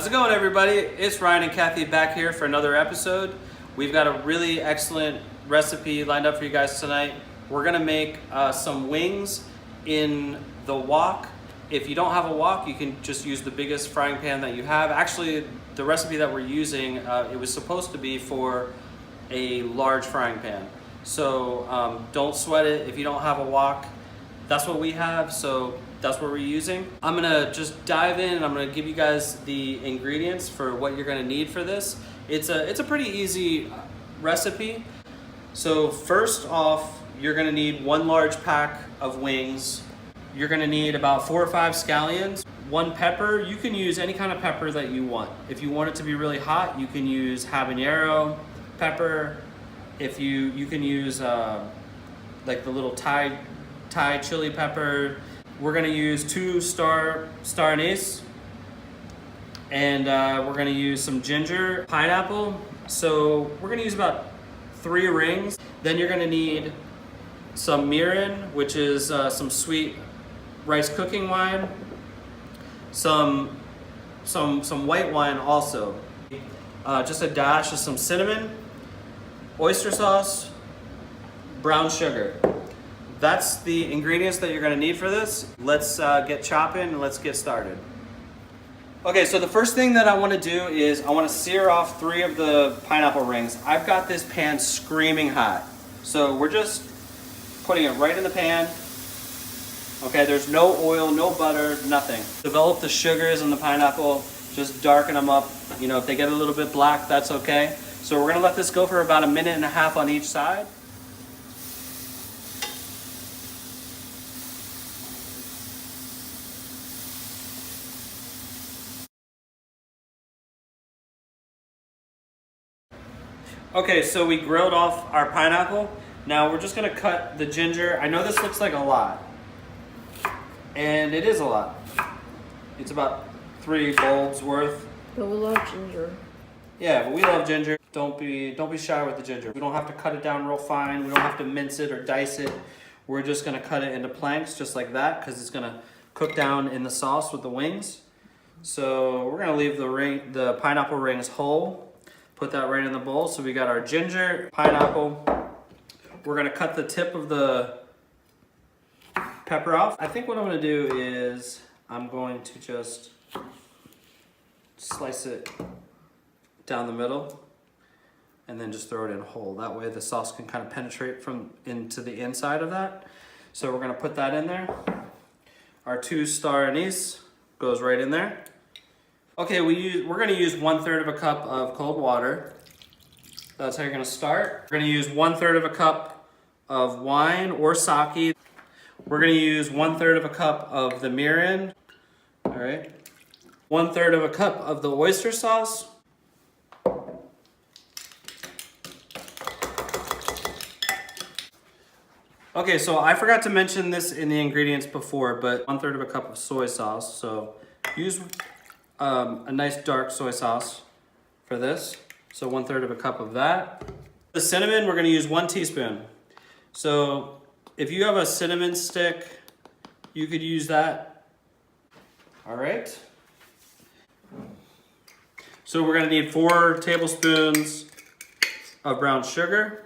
How's it going, everybody? It's Ryan and Kathy back here for another episode. We've got a really excellent recipe lined up for you guys tonight. We're gonna make some wings in the wok. If you don't have a wok, you can just use the biggest frying pan that you have. Actually, the recipe that we're using, it was supposed to be for a large frying pan. So don't sweat it if you don't have a wok. That's what we have, so that's what we're using. I'm gonna just dive in and I'm gonna give you guys the ingredients for what you're gonna need for this. It's a pretty easy recipe. So first off, you're gonna need one large pack of wings. You're gonna need about 4 or 5 scallions, 1 pepper. You can use any kind of pepper that you want. If you want it to be really hot, you can use habanero pepper. If you can use like the little Thai chili pepper. We're gonna use 2 Star Anise, and we're gonna use some ginger, pineapple. So we're gonna use about 3 rings. Then you're gonna need some Mirin, which is some sweet rice cooking wine, some white wine also, just a dash of some cinnamon, oyster sauce, brown sugar. That's the ingredients that you're gonna need for this. Let's get chopping and let's get started. Okay, so the first thing that I wanna do is I wanna sear off 3 of the pineapple rings. I've got this pan screaming hot. So we're just putting it right in the pan. Okay, there's no oil, no butter, nothing. Develop the sugars in the pineapple, just darken them up. You know, if they get a little bit black, that's okay. So we're gonna let this go for about 1.5 minutes on each side. Okay, so we grilled off our pineapple. Now we're just gonna cut the ginger. I know this looks like a lot, and it is a lot. It's about 3 bowls worth. But we love ginger. Yeah, but we love ginger. Don't be shy with the ginger. We don't have to cut it down real fine. We don't have to mince it or dice it. We're just gonna cut it into planks just like that because it's gonna cook down in the sauce with the wings. So we're gonna leave the pineapple rings whole. Put that right in the bowl. So we got our ginger, pineapple. We're gonna cut the tip of the pepper off. I think what I'm gonna do is I'm going to just slice it down the middle and then just throw it in whole. That way the sauce can kind of penetrate into the inside of that. So we're gonna put that in there. Our 2 Star Anise goes right in there. Okay, we're gonna use 1/3 of a cup of cold water. That's how you're gonna start. We're gonna use 1/3 of a cup of wine or sake. We're gonna use 1/3 of a cup of the Mirin. All right. 1/3 of a cup of the oyster sauce. Okay, so I forgot to mention this in the ingredients before, but 1/3 of a cup of soy sauce. So use a nice dark soy sauce for this. So 1/3 of a cup of that. The cinnamon, we're gonna use 1 teaspoon. So if you have a cinnamon stick, you could use that. All right. So we're gonna need 4 tablespoons of brown sugar.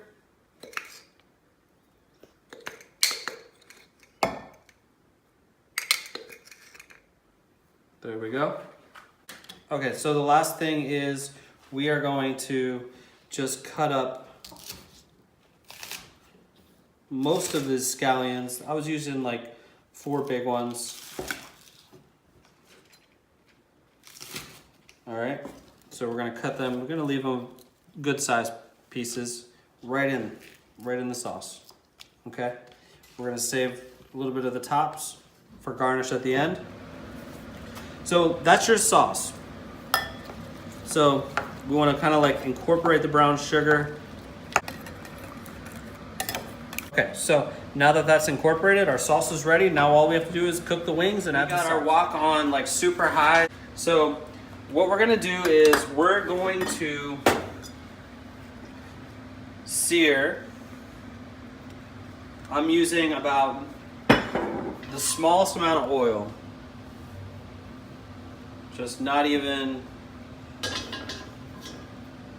There we go. Okay, so the last thing is we are going to just cut up most of the scallions. I was using like 4 big ones. All right, so we're gonna cut them. We're gonna leave them good sized pieces right in the sauce. Okay, we're gonna save a little bit of the tops for garnish at the end. So that's your sauce. So we want to kind of like incorporate the brown sugar. Okay, so now that that's incorporated, our sauce is ready. Now all we have to do is cook the wings and add the sauce. We got our wok on like super high. So what we're gonna do is we're going to sear. I'm using about the smallest amount of oil. Just not even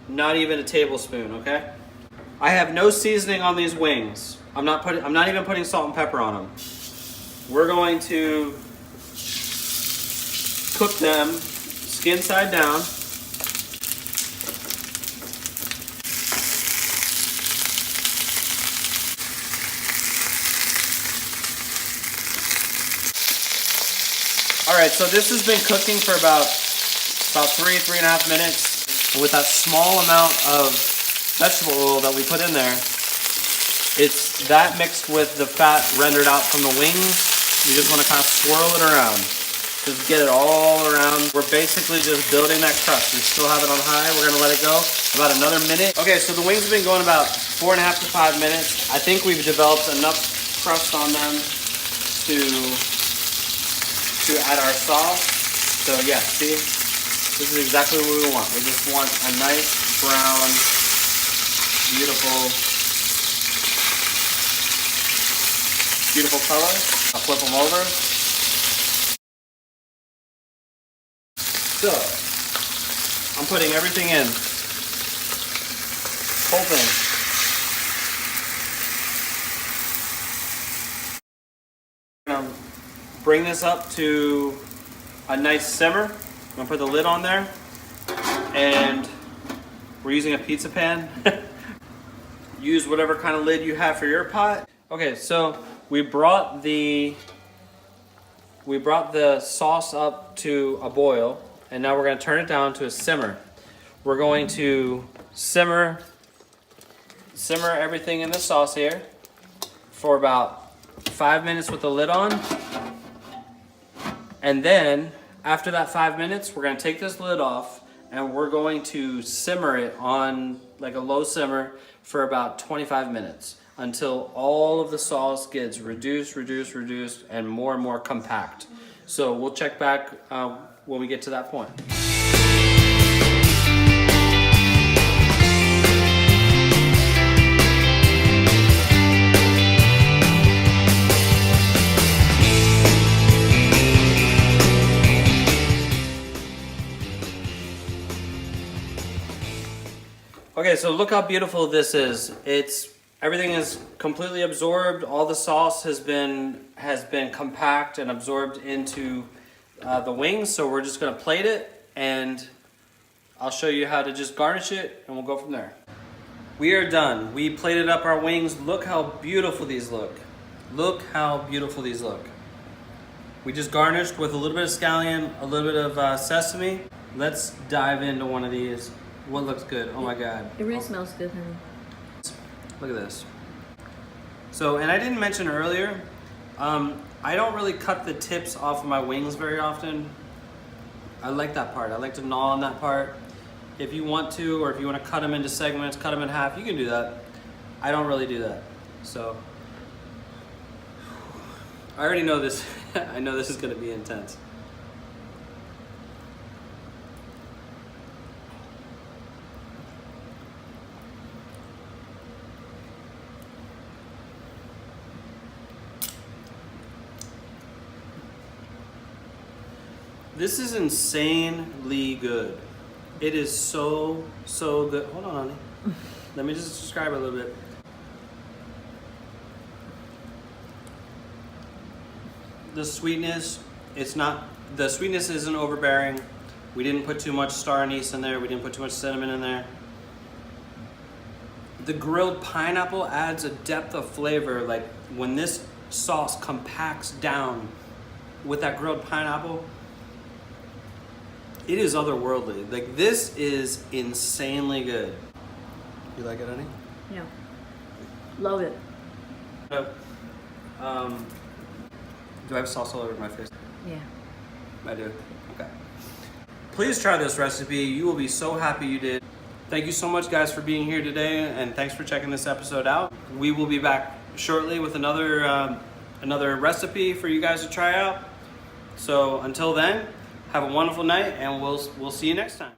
Not even a tablespoon, okay? I have no seasoning on these wings. I'm not even putting salt and pepper on them. We're going to cook them skin side down. All right, so this has been cooking for about 3.5 minutes. With that small amount of vegetable oil that we put in there, it's that mixed with the fat rendered out from the wings. You just want to kind of swirl it around. Just get it all around. We're basically just building that crust. We still have it on high. We're gonna let it go about another minute. Okay, so the wings have been going about 4.5 to 5 minutes. I think we've developed enough crust on them to add our sauce. So yeah, see? This is exactly what we want. We just want a nice brown, beautiful color. I'll flip them over. So, I'm putting everything in. Whole thing. I'm gonna bring this up to a nice simmer. I'm gonna put the lid on there, and we're using a pizza pan. Use whatever kind of lid you have for your pot. Okay, so we brought the sauce up to a boil, and now we're gonna turn it down to a simmer. We're going to simmer everything in the sauce here for about 5 minutes with the lid on, and then after that 5 minutes, we're gonna take this lid off and we're going to simmer it on like a low simmer for about 25 minutes until all of the sauce gets reduced, and more compact. So we'll check back when we get to that point. Okay, so look how beautiful this is. Everything is completely absorbed. All the sauce has been compact and absorbed into the wings. So we're just gonna plate it, and I'll show you how to just garnish it, and we'll go from there. We are done. We plated up our wings. Look how beautiful these look. Look how beautiful these look. We just garnished with a little bit of scallion, a little bit of sesame. Let's dive into one of these. What looks good? Oh my God. It really smells good, honey. Look at this. So, and I didn't mention earlier, I don't really cut the tips off of my wings very often. I like that part. I like to gnaw on that part. If you want to, or if you want to cut them into segments, cut them in half, you can do that. I don't really do that. So, I already know this. I know this is going to be intense. This is insanely good. It is so good. Hold on, honey. Let me just describe it a little bit. The sweetness, the sweetness isn't overbearing. We didn't put too much star anise in there. We didn't put too much cinnamon in there. The grilled pineapple adds a depth of flavor. Like when this sauce compacts down with that grilled pineapple, it is otherworldly. Like this is insanely good. You like it, honey? Yeah. Love it. Do I have sauce all over my face? Yeah. I do. Okay. Please try this recipe. You will be so happy you did. Thank you so much, guys, for being here today, and thanks for checking this episode out. We will be back shortly with another recipe for you guys to try out. So until then, have a wonderful night, and we'll see you next time.